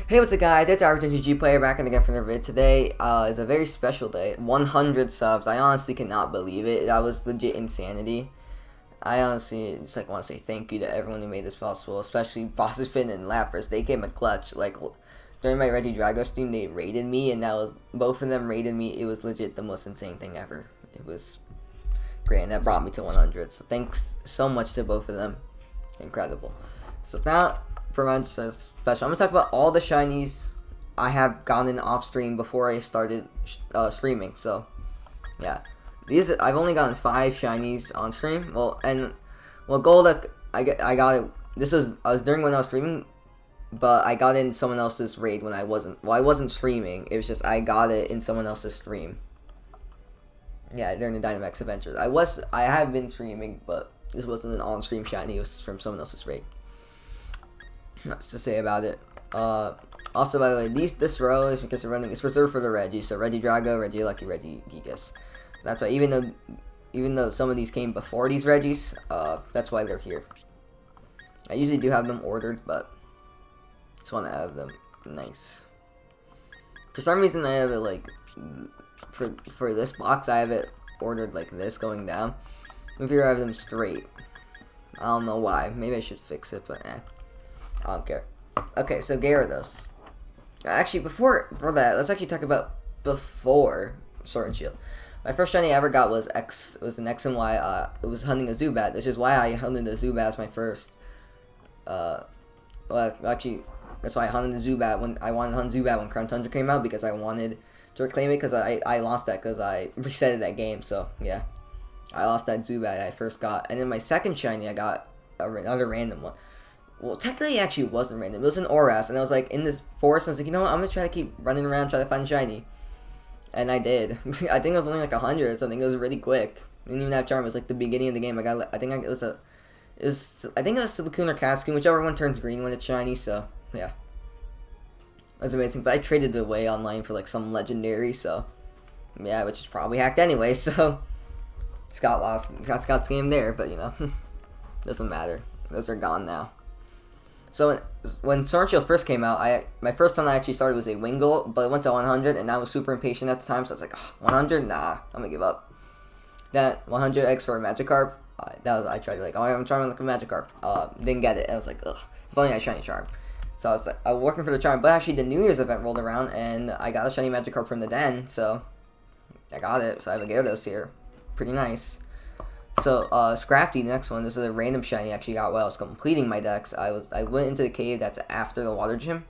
Hey, what's up guys, it's RTG Player back and again for another vid. Today is a very special day, 100 subs. I honestly cannot believe it. That was legit insanity. I honestly just want to say thank you to everyone who made this possible, especially Bosses Finn and Lapras. They came a clutch. During my Regidrago stream, they raided me, and both of them raided me. It was legit the most insane thing ever. It was great, and that brought me to 100. So thanks so much to both of them. Incredible. So now, for my special, I'm going to talk about all the shinies I have gotten off stream before I started streaming. So, yeah. I've only gotten 5 shinies on stream. Golduck, I got it. I was during when I was streaming, but I got it in someone else's raid when I wasn't. Well, I wasn't streaming. It was just I got it in someone else's stream. Yeah, during the Dynamax Adventures. I have been streaming, but this wasn't an on-stream shiny. It was from someone else's raid. Lots to say about it. Also, by the way, this row, if you guys are running, is reserved for the Reggie. So Regidrago, Regieleki, Regigigas. That's why even though some of these came before these Regis, that's why they're here. I usually do have them ordered, but just want to have them nice. For some reason, I have it for this box, I have it ordered like this going down. If you have them straight, I don't know why. Maybe I should fix it, but I don't care. Okay, so Gyarados. Actually, before that, let's actually talk about before Sword and Shield. My first shiny I ever got was an X and Y. It was hunting a Zubat, which is why I hunted a Zubat as my first. Actually, that's why I hunted the Zubat when I wanted to hunt Zubat when Crown Tundra came out, because I wanted to reclaim it, because I lost that because I resetted that game. So yeah, I lost that Zubat I first got, and then my second shiny I got another random one. Well, technically, it actually wasn't random. It was an Oras, and I was like in this forest, and I was like, you know what? I'm gonna try to keep running around, try to find a shiny, and I did. I think it was only like 100 or something. It was really quick. I didn't even have charm. It was like the beginning of the game. I think it was Silcoon or Cascoon, whichever one turns green when it's shiny. So yeah, it was amazing. But I traded it away online for like some legendary. So yeah, which is probably hacked anyway. So Scott lost. Scott's game there, but you know, doesn't matter. Those are gone now. So when Sword and Shield first came out, my first one I actually started was a Wingull, but it went to 100, and I was super impatient at the time, so I was like, 100? Nah, I'm gonna give up. That 100x for a Magikarp, I tried I'm trying like a Magikarp. Didn't get it, and I was like, ugh, if only I had shiny charm. So I was working for the charm, but actually the New Year's event rolled around, and I got a shiny Magikarp from the den, so I got it. So I have a Gyarados here, pretty nice. So, Scrafty, the next one, this is a random shiny I actually got while I was completing my decks. I went into the cave that's after the water gym,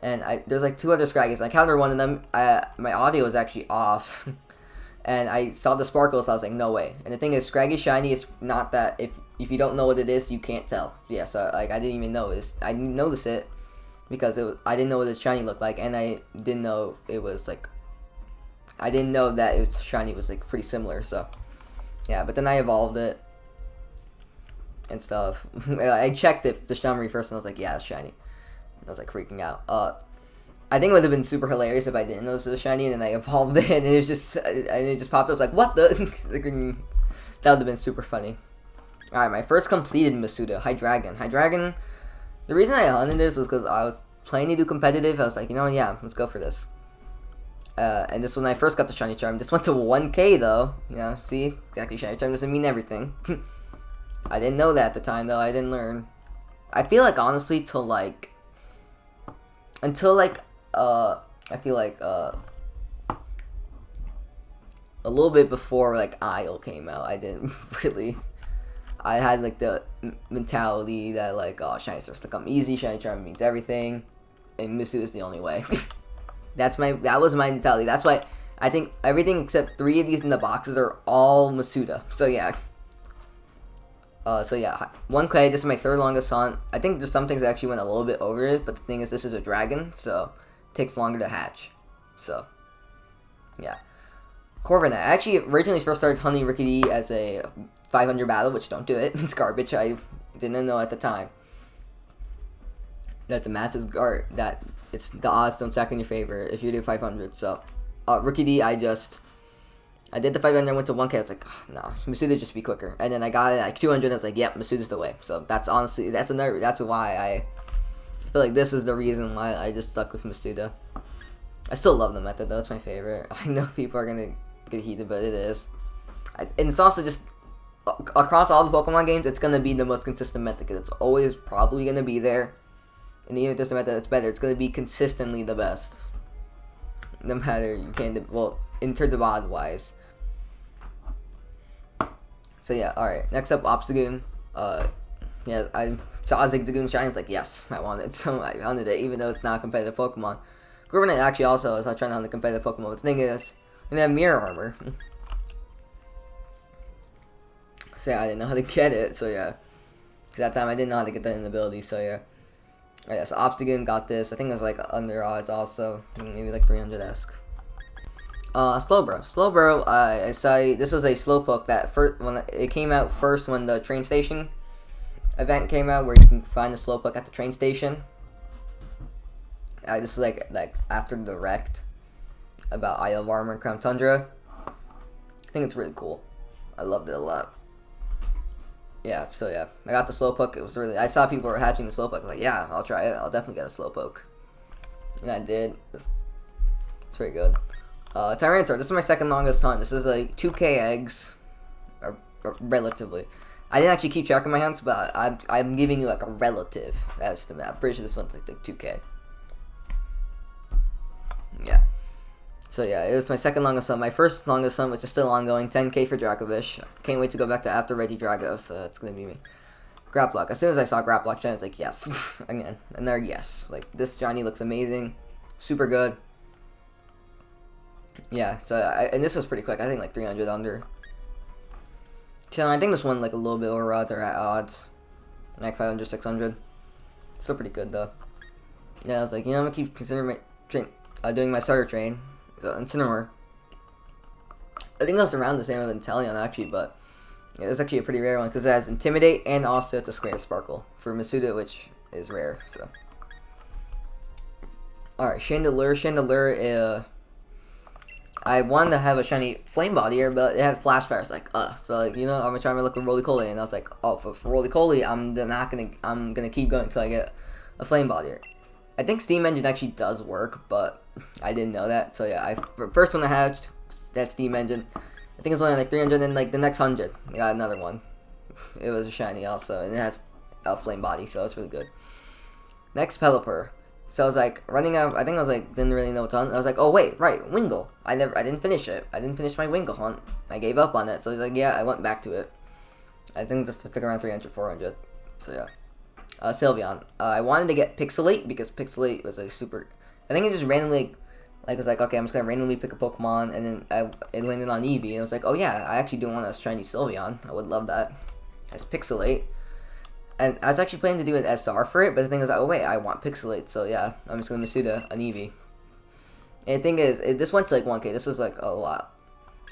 and there's like 2 other Scraggies. I counted one of them. My audio was actually off, and I saw the sparkles, so I was like, no way. And the thing is, Scraggy shiny is not that, if you don't know what it is, you can't tell. Yeah, so I didn't even notice. I didn't notice it, because I didn't know what the shiny looked like, and I didn't know it was like, I didn't know that its shiny was like pretty similar, so. Yeah, but then I evolved it and stuff. I checked it, the summary first, and I was like, yeah, it's shiny. I was like freaking out. I think it would have been super hilarious if I didn't notice it was shiny, and then I evolved it, and it just popped. I was like, what the? That would have been super funny. Alright, my first completed Masuda, Hydreigon. The reason I hunted this was because I was playing to do competitive. I was like, you know what, yeah, let's go for this. And this was when I first got the shiny charm. This went to 1k though. You know, see? Exactly, shiny charm doesn't mean everything. I didn't know that at the time though. I didn't learn. I feel like honestly I feel like a little bit before like Isle came out, I didn't really. I had like the mentality that like, oh, shiny starts to come easy. Shiny charm means everything, and Misuda is the only way. That was my mentality. That's why I think everything except 3 of these in the boxes are all Masuda. So yeah. 1k, this is my 3rd longest hunt. I think there's some things that actually went a little bit over it, but the thing is, this is a dragon, so it takes longer to hatch. So, yeah. Corviknight. I actually originally first started hunting Rickety as a 500 battle, which don't do it. It's garbage. I didn't know at the time that the math is that it's the odds don't stack in your favor if you do 500. So, Rickety, I did the 500, I went to 1k, I was like, oh, no, Masuda just be quicker. And then I got it at like 200, and I was like, yep, Masuda's the way. So that's honestly, that's why I feel like this is the reason why I just stuck with Masuda. I still love the method though, it's my favorite. I know people are gonna get heated, but it is. And it's also just, across all the Pokemon games, it's gonna be the most consistent method, because it's always probably gonna be there. And even if there's a method that's better, it's gonna be consistently the best. No matter, you can't, well, in terms of odd-wise. So yeah, alright. Next up, Obstagoon. Yeah, I saw Zigzagoon shine, it's like, yes, I want it. So I hunted it, even though it's not a competitive Pokemon. Corviknight actually also is trying to hunt a competitive Pokemon, but the thing is, they have Mirror Armor. So yeah, I didn't know how to get it, so yeah. Because that time I didn't know how to get that ability, so yeah. Alright, yeah, so Obstagoon got this. I think it was like under odds also. Maybe like 300-esque. Slowbro. Slowbro, I saw this was a Slowpoke that first, when it came out first when the train station event came out, where you can find the Slowpoke at the train station. This is like after the Direct about Isle of Armor and Crown Tundra. I think it's really cool. I loved it a lot. Yeah, so yeah, I got the Slowpoke. It was really, I saw people were hatching the Slowpoke. I was like, yeah, I'll try it. I'll definitely get a Slowpoke. And I did. It's pretty good. Tyranitar, this is my second longest hunt. This is like 2k eggs, or relatively. I didn't actually keep track of my hunts, but I'm giving you like a relative estimate. I'm pretty sure this one's like 2k. Yeah. So yeah, it was my second longest hunt. My first longest hunt, which is still ongoing, 10k for Dracovish. Can't wait to go back to after Regidrago, so that's gonna be me. Grapplock. As soon as I saw Grapplock shine, I was like, yes. Again. And there, yes. Like, this shiny looks amazing. Super good. Yeah, so, and this was pretty quick. I think like 300 under. So I think this one like a little bit over odds or at odds. Like 500, 600. Still pretty good though. Yeah, I was like, you know, I'm gonna keep considering my train, doing my starter train. So, Incineroar. I think that's around the same as Inteleon actually, but yeah, it's actually a pretty rare one because it has Intimidate and also it's a Square Sparkle for Masuda, which is rare. So, alright, Chandelure. Chandelure, I wanted to have a shiny Flame Body here, but it had Flash Fire. It's like, so like, you know, I'm gonna try my luck with Roly-Poly, and I was like, oh, for Roly-Poly, I'm gonna keep going until I get a Flame Body here. I think Steam Engine actually does work, but I didn't know that. So yeah, first one I hatched, that Steam Engine. I think it's only like 300, and like the next 100, I got another one. It was a shiny also, and it has a Flame Body, so it's really good. Next, Pelipper. So I was like running out. I think I was like didn't really know what to hunt. I was like, oh wait, right, Wingull. I didn't finish it. I didn't finish my Wingull hunt. I gave up on it. So I was like, yeah, I went back to it. I think this took around 300, 400. So yeah. Sylveon. I wanted to get Pixelate because Pixelate was a super. I think it just randomly, like was like, okay, I'm just gonna randomly pick a Pokemon, and then it landed on Eevee, and I was like, oh yeah, I actually do want a shiny Sylveon. I would love that. As Pixelate. And I was actually planning to do an SR for it, but the thing is, oh wait, I want Pixelate, so yeah, I'm just gonna Masuda an Eevee. And the thing is, this went to like 1k, this was like a lot.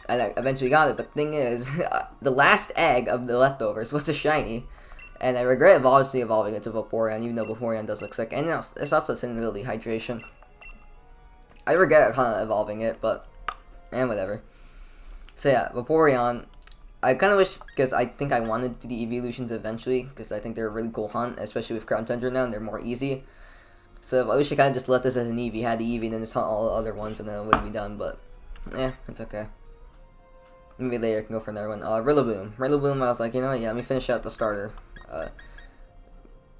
And I eventually got it, but the thing is, the last egg of the leftovers was a shiny. And I regret obviously evolving it to Vaporeon, even though Vaporeon does look sick. And you know, it's also Synability Hydration. I regret kind of evolving it, but, whatever. So yeah, Vaporeon. I kind of wish, because I think I wanted to do the evolutions eventually, because I think they're a really cool hunt, especially with Crown Tundra now, and they're more easy. So I wish I kind of just left this as an Eevee, had the Eevee, and then just hunt all the other ones, and then it would be done, but, it's okay. Maybe later I can go for another one. Rillaboom. Rillaboom, I was like, you know what, yeah, let me finish out the starter.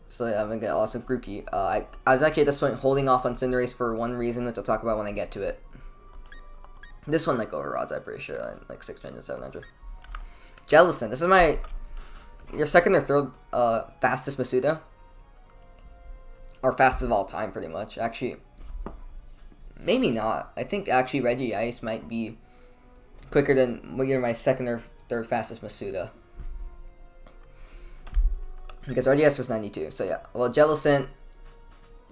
So yeah, I'm gonna get also Grookey. I was actually at this point holding off on Cinderace for one reason, which I'll talk about when I get to it. This one, like, over odds, I'm pretty sure, like 600, 700. Jellicent. This is your second or third fastest Masuda. Or fastest of all time, pretty much. Actually, maybe not. I think actually Regice might be quicker than my second or third fastest Masuda. Because Regice was 92. So yeah. Well, Jellicent.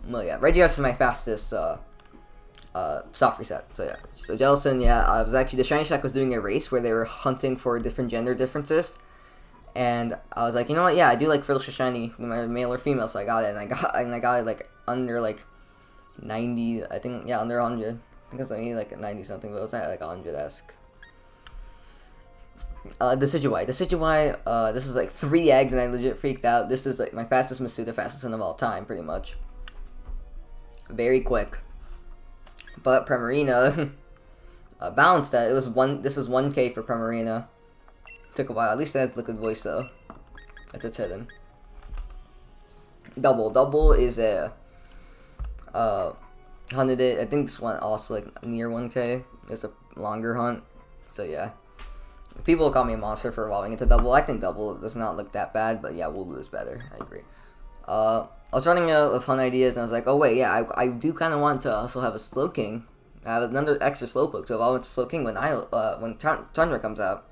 Well, yeah. Regice is my fastest soft reset. So yeah. So Jellicent, yeah, I was actually, the Shiny Shack was doing a race where they were hunting for different gender differences. And I was like, you know what, yeah, I do like Frillish Shiny, no matter male or female, so I got it, and I got it like under like 90, I think, yeah, under 100. I think it was like 90 something, but it was like 100-esque. Decidueye. This was like 3 eggs, and I legit freaked out. This is like my fastest Masuda, fastest one of all time, pretty much. very quick. But Primarina balanced that. It was one. This is 1K for Primarina. Took a while. At least it has Liquid Voice though. If it's hidden. Double is a hunted it. I think this one also like near 1K. It's a longer hunt. So yeah. People will call me a monster for evolving into double. I think double does not look that bad, but yeah, we'll do this better. I agree. I was running out of fun ideas, and I was like, oh wait, yeah, I do kind of want to also have a Slowking. I have another extra Slowpoke to evolve into Slowking when Tundra comes out.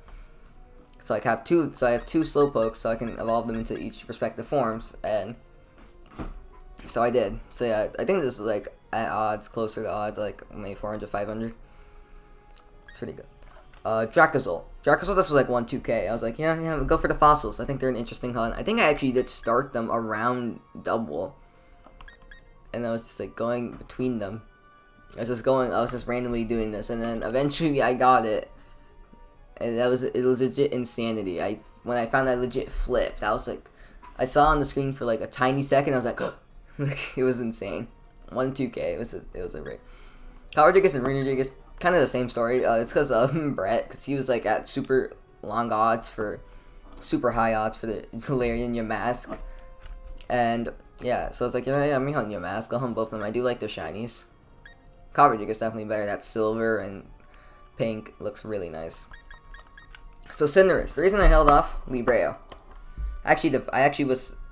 So I have two Slowpokes, so I can evolve them into each respective forms, and so I did. So yeah, I think this is like at odds, closer to odds, like maybe 400, 500. It's pretty good. Dracozolt. Dracozolt, this was like 1-2K. I was like, yeah, go for the fossils. I think they're an interesting hunt. I think I actually did start them around double. And I was just like going between them. I was just randomly doing this. And then eventually I got it. And it was legit insanity. When I found I legit flipped, I was like, I saw on the screen for like a tiny second. I was like, it was insane. 1-2K. It was a rate. Kyle Rodriguez and Rene Rodriguez, kind of the same story. It's because of Brett, because he was like at super high odds for the Galarian Yamask, and yeah, so it's like, yeah, I'm hunting Yamask. I'll hunt both of them. I do like their shinies. Kyle Rodriguez definitely better. That silver and pink looks really nice. So Cinderace. The reason I held off Libreo,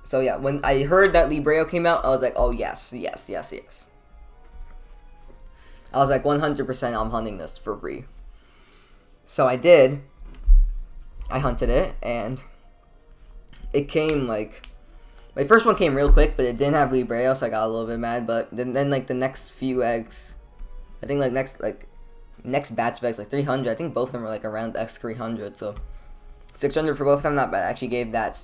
so yeah, when I heard that Libreo came out, I was like, oh yes. I was like 100% I'm hunting this for free. So I did. I hunted it, and it came like, my first one came real quick, but it didn't have Libreo, so I got a little bit mad. But then like the next few eggs, I think like next batch of eggs, like 300. I think both of them were like around X300, so 600 for both of them, not bad. I actually gave that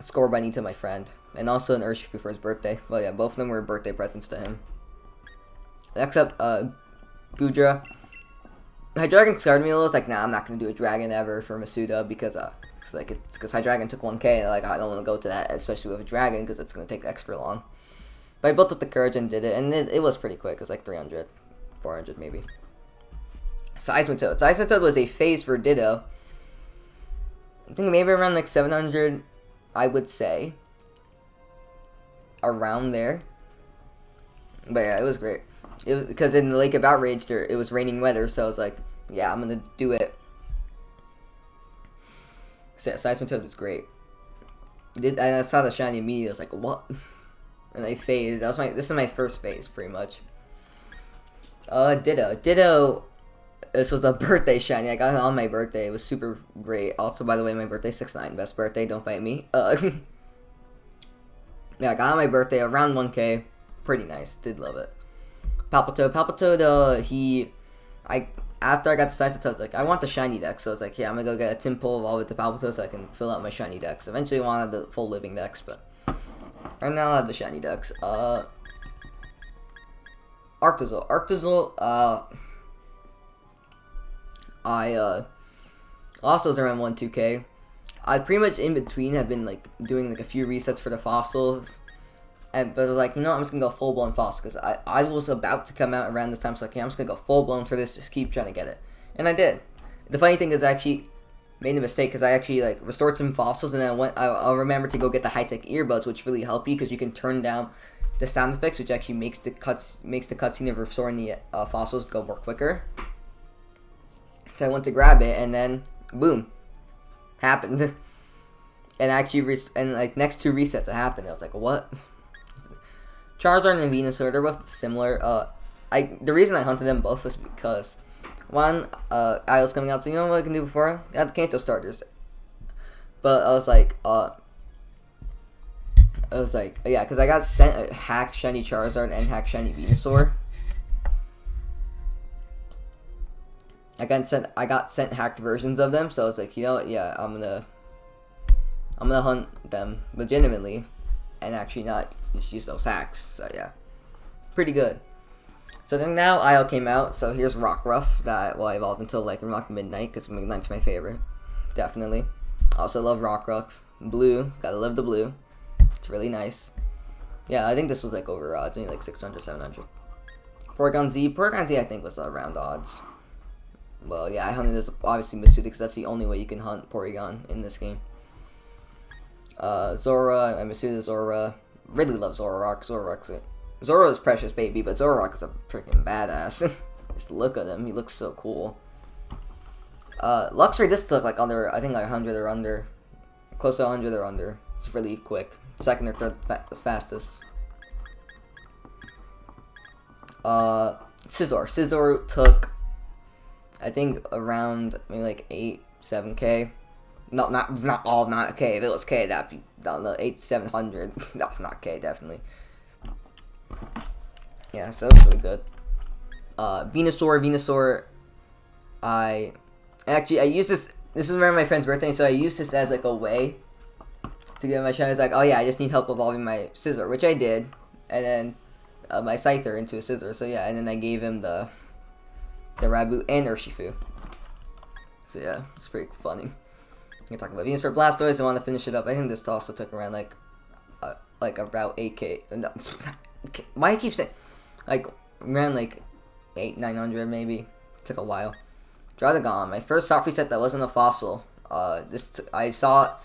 score bunny to my friend, and also an Urshifu for his birthday. Well, yeah, both of them were birthday presents to him. Next up, Goodra. Hydreigon scared me a little. It's like, nah, I'm not gonna do a dragon ever for Masuda because Hydreigon took 1K, and like I don't want to go to that, especially with a dragon, because it's gonna take extra long. But I built up the courage and did it, and it was pretty quick. It was like 300, 400 maybe. Seismitoad. Seismitoad was a phase for Ditto. I think maybe around like 700, I would say. Around there. But yeah, it was great. It was because in the Lake of Outrage, it was raining weather, so I was like, yeah, I'm gonna do it. So yeah, Seismitoad was great. And I saw the shiny immediately. I was like, what? And I phased. This is my first phase, pretty much. Ditto. This was a birthday shiny. I got it on my birthday. It was super great. Also, by the way, my birthday 6/9. Best birthday. Don't fight me. Yeah, I got it on my birthday around 1K. Pretty nice. Did love it. Palpitoad, after I got the Seismitoad, like, I want the shiny deck, so I was like, yeah, I'm gonna go get a Tympole, evolve it to Palpitoad so I can fill out my shiny decks. Eventually I wanted the full living decks, but right now I have the shiny decks. Arctozolt, I also was around 1-2K. I pretty much in between have been like doing like a few resets for the fossils. But I was like, I'm just going to go full-blown fossil, because I was about to come out around this time, so like, yeah, I'm just going to go full-blown for this, just keep trying to get it. And I did. The funny thing is I actually made a mistake, because I actually, like, restored some fossils, and then I'll remember to go get the high-tech earbuds, which really help you, because you can turn down the sound effects, which actually makes the cutscene of restoring the fossils go more quicker. So I went to grab it, and then, boom, happened. And actually, like, next 2 resets, it happened. I was like, what? Charizard and Venusaur, they're both similar. The reason I hunted them both was because, one, I was coming out, so you know what I can do before? I got the Kanto starters. But I was like, yeah, because I got sent a hacked shiny Charizard and hacked shiny Venusaur. I got sent hacked versions of them, so I was like, you know what, yeah, I'm gonna hunt them legitimately, and actually not just use those hacks. So yeah, pretty good. So then now Isle came out, so here's Rockruff that I evolved until like Rock Midnight, because Midnight's my favorite, definitely. Also love Rockruff. Blue, gotta love the blue. It's really nice. Yeah, I think this was like over odds, maybe like 600, 700. Porygon Z I think was around odds. Well, yeah, I hunted this obviously Masuda because that's the only way you can hunt Porygon in this game. Zora, I Masuda, Zora. Really love Zoroark. Zora is precious baby, but Zoroark is a freaking badass. Just look at him, he looks so cool. Luxray, this took like under, I think like 100 or under. Close to 100 or under. It's really quick. Second or third fastest. Scizor took, I think around maybe like 7K. Not K. If it was K, that'd be no 700. No, not K, definitely. Yeah, so it's really good. Venusaur. I used this. This is around my friend's birthday, so I used this as like a way to give my channel. Like, oh yeah, I just need help evolving my Scizor, which I did, and then my Scyther into a Scizor. So yeah, and then I gave him the Raboot and Urshifu. So yeah, it's pretty funny. I'm talking about Venusaur, Blastoise. I want to finish it up. I think this also took around like about 8K. No, why I keep saying like around like 900 maybe. Took a while. Draudigon, my first soft reset that wasn't a fossil. I saw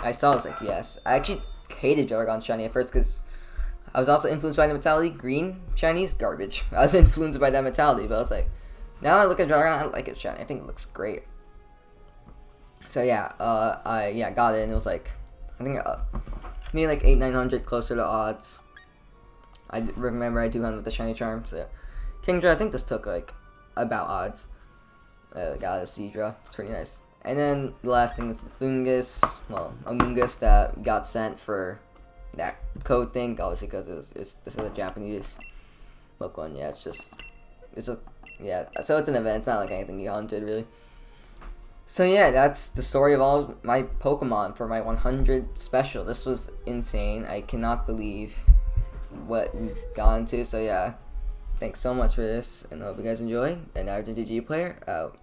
I was like, yes. I actually hated Draudigon shiny at first because I was also influenced by the mentality. Green shinies, garbage. I was influenced by that mentality, but I was like, now I look at Draudigon, I like it shiny. I think it looks great. So yeah, I got it, and it was like, I think maybe like 800-900 closer to odds. I remember I do hunt with the shiny charm. So yeah, Kingdra, I think this took like about odds. Got a Seadra, it's pretty nice. And then the last thing is the Fungus, well, Amoonguss that got sent for that code thing, obviously because this is a Japanese Pokemon. Yeah, so it's an event. It's not like anything you hunted really. So yeah, that's the story of all of my Pokemon for my 100 special. This was insane. I cannot believe what we've gone to. So yeah, thanks so much for this, and I hope you guys enjoy. And Argent GG player out.